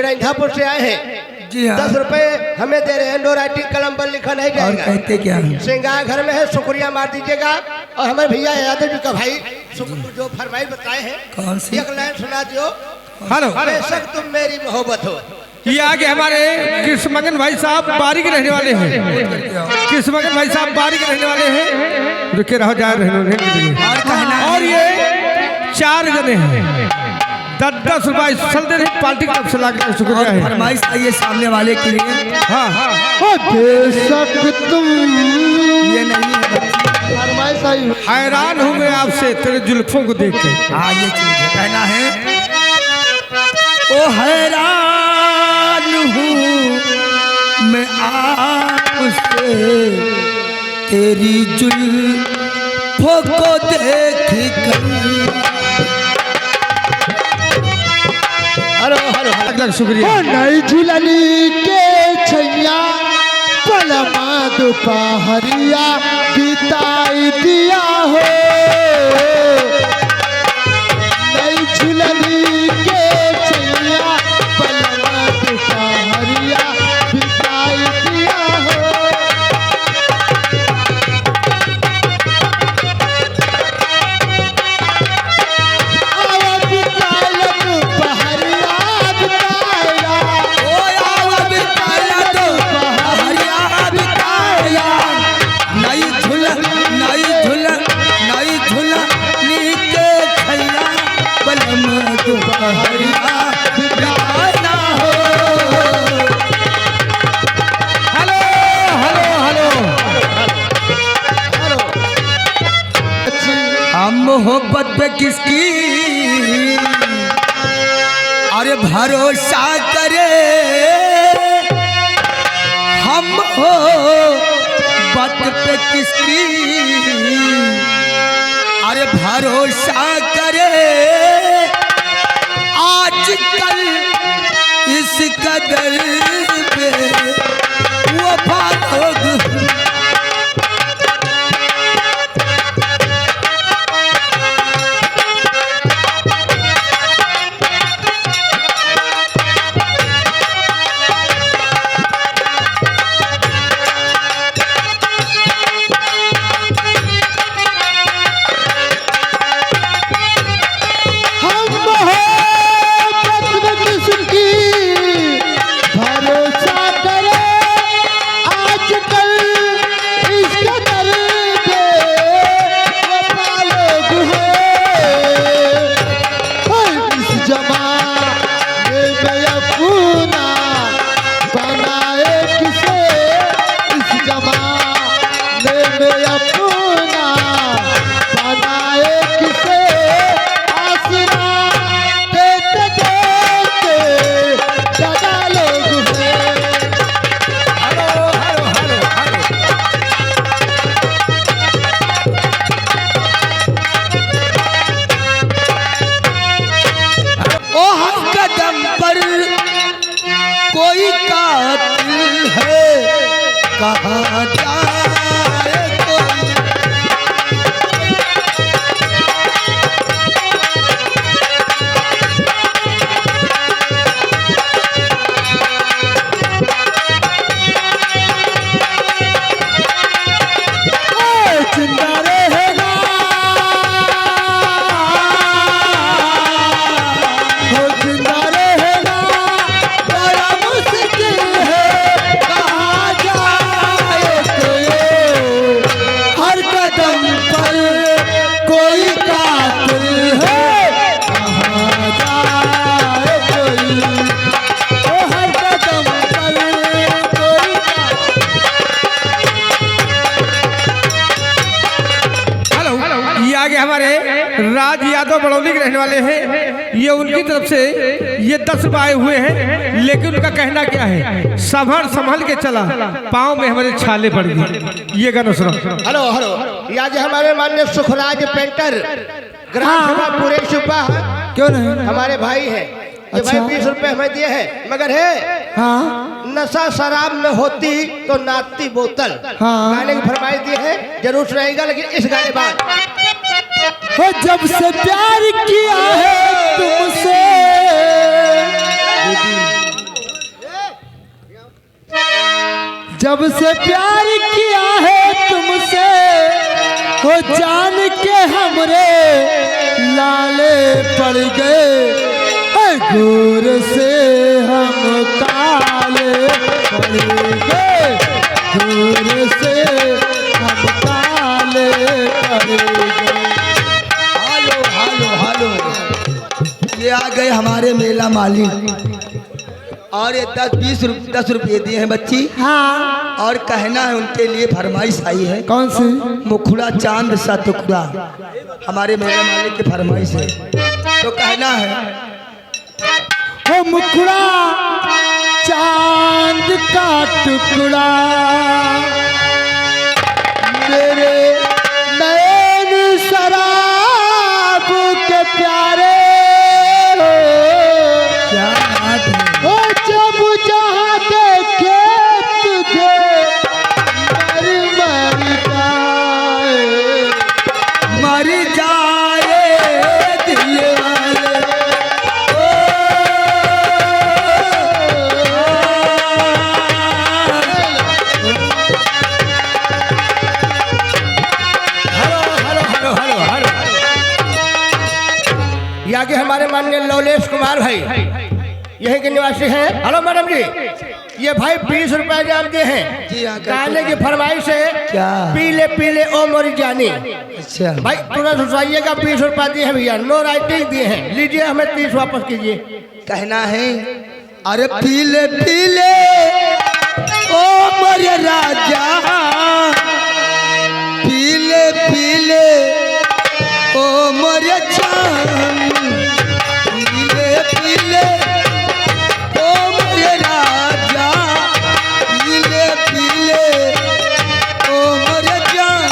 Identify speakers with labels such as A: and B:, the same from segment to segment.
A: रंझापुर से आए हैं।
B: जी हाँ।
A: 10 रुपए हमें दे रहे हैं, नो राइटिंग कलम पर लिखा नहीं
B: और
A: जाएगा।
B: कहते क्या हैं?
A: श्रृंगार घर में है, शुक्रिया मार दीजिएगा। और हमारे भैया यादव जी का भाई जो फरमाइश बताए हैं,
B: कौन सी?
A: एक लाइन सुना दियो।
C: हेलो,
A: बेशक तुम मेरी मोहब्बत हो।
C: ये आगे हमारे कृष्णमगन भाई साहब बारीक रहने वाले हैं। कृष्णमगन भाई साहब बारीक रहने वाले हैं। रुके रहो, जा रहे हैं। और ये 4 जने हैं। 10-10 रुपए चलते रहे पार्टी की तरफ से लाके शुक्रिया है।
B: फरमाइश आइए सामने वाले के लिए।
C: हाँ हाँ,
A: बेशक तुम
B: ये नहीं है,
A: फरमाइश आई।
C: हैरान हूँ मैं आपसे तेरे जुल्फों को देख के।
B: हाँ ये चीज है, कहना है ओ हैरान हूँ मैं आपसे तेरी जुल्फों को देख कर।
A: हेलो हेलो
C: अलग शुक्रिया।
A: नई झुलनी के छैया पलमा दोपहरिया बिताई दिया हो। नई झुलनी के छैया पलमा दोपहरिया बिताई दिया हो।
B: मोहब्बत पे किसकी अरे भरोसा करे हम हो बात पे किसकी अरे भरोसा करे आजकल इस कदर पे वफा लोग। कोई कातिल है कहाँ जाए कोई। जिंदा रहेगा हो, जिंदा रहेगा बड़ा मुश्किल है कहाँ जाए कोई। हर कदम पर कोई कातिल है कहाँ जाए कोई। ओ हर कदम पर कोई
C: ये आगे हमारे राज यादव बड़ौली के रहने वाले हैं। ये उनकी तरफ से ये 10 रुपए आए हुए हैं, लेकिन उनका कहना क्या है, संभल के चला पाँव में हमारे छाले पड़ गए। ये गाना सुनो।
A: हेलो हेलो, ये आज हमारे माननीय सुखराज पेंटर ग्राम सभा पूरे सुबह
B: क्यों नहीं
A: हमारे भाई हैं। ये
B: अच्छा।
A: भाई 20 रुपए हमें दिए हैं, मगर है
B: हाँ
A: नशा शराब में होती तो नाती बोतल।
B: हाँ।
A: गाने की फरमाइश दी है, जरूर सुनाएगा, लेकिन इस गाने बाद
B: हो जब से प्यार किया है तुमसे जब से प्यार किया है तुमसे हो जान के हमरे लाले पड़ गए गोर से हम काले पड़ गए गोर से हम काले पड़ गए।
D: हालो हालो हालो, ये आ गए हमारे मेला मालिक और ये 10 रुपये दिए हैं बच्ची।
B: हाँ
D: और कहना है उनके लिए फरमाइश आई है।
B: कौन सी?
D: मुखड़ा चांद सा टुकड़ा, हमारे मेला मालिक की फरमाइश है। तो कहना है
B: हो मुखड़ा चांद का टुकड़ा मेरे नैन शराब के प्यारे
D: क्या बात है।
B: हो जब जहाँ देखे तुझे
D: मर जाए दिल वाले।
A: यहाँ के हमारे माननीय लवलेश कुमार भाई यहीं के निवासी हैं। हेलो मैडम जी, ये भाई 20 रुपए इनाम दिए हैं।
D: जी हाँ,
A: गाने की फरमाइश है
D: क्या?
A: पीले पीले ओ मोरी जानी।
D: अच्छा
A: भाई तुरंत उठाइएगा, 20 रुपए दिए हैं भैया, नो राइटिंग दिए हैं। लीजिए, हमें 30 वापस कीजिए।
D: कहना है अरे पीले पीले ओ मोरे राजा, पीले पीले ओ मोरे चांद, पीले पीले ओ मोरे राजा, पीले पीले ओ मोरे चांद।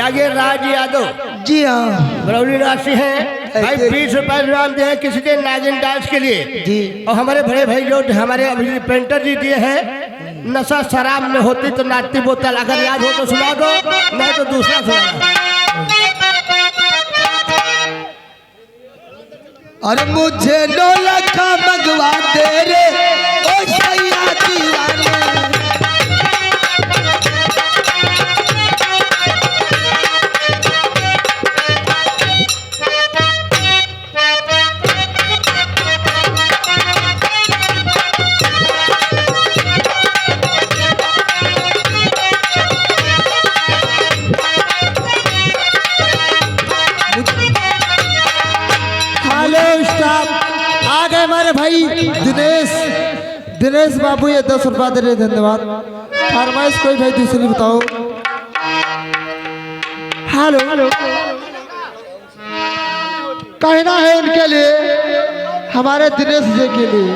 A: आगे राज यादव
D: जी हाँ,
A: बरौनी राशि है भाई। 20 रुपए इनाम दिए हैं किसी के नागिन डांस के लिए
D: जी।
A: और हमारे बड़े भाई जो हमारे अभी पेंटर जी दिए हैं, नशा शराब में होती तो नाचती बोतल, अगर याद हो तो सुना दो, नहीं तो दूसरा सुना।
D: और मुझे ढोलका मंगवा दे रे ओ सैया दीवाने।
B: आ गए हमारे भाई दिनेश बाबू, ये 10 रुपया दे रहे, धन्यवाद। फरमाइश कोई भाई दूसरी बताओ। हेलो कहना है उनके लिए, हमारे दिनेश जी के लिए।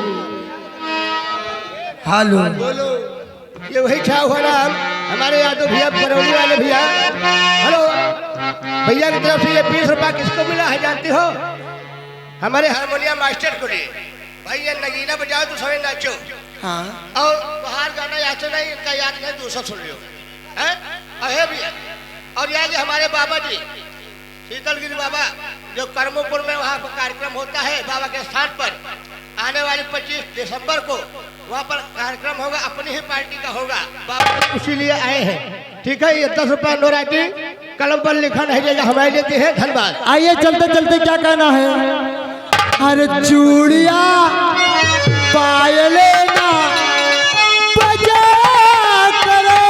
D: हेलो
A: ये वही छा हुआ नाम हमारे यादव भैया बरौनी वाले भैया। हेलो भैया की तरफ से ये 20 रुपया किसको मिला है जानती हो? हमारे हारमोनियम मास्टर को लिए। भाई ये नगीना बजाओ तो सभी नाचो।
D: हाँ
A: और बाहर गाना याद से नहीं, इनका याद नहीं, दूसरा सुन लियो है अहे भैया। और याद है हमारे बाबा जी शीतलगिरी बाबा जो कर्मोपुर में वहाँ पर कार्यक्रम होता है बाबा के स्थान पर, आने वाली 25 दिसंबर को वहाँ पर कार्यक्रम होगा, अपनी ही पार्टी का होगा। बाबा उसी लिए आए हैं। ठीक है, ये 10 रुपया नोराटी कलम पर लिखा नहीं जाएगा, हमारे लिए है। धन्यवाद।
B: आइए चलते चलते क्या कहना है। अरे चूड़िया पायले ना बजा करो,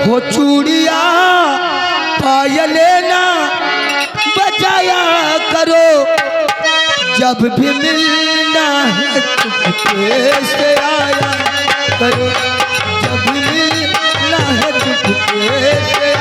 D: हो चूड़िया पायले ना बजाया करो, जब भी मिलना है चुपके से आया करो, जब भी मिलना है चुपके से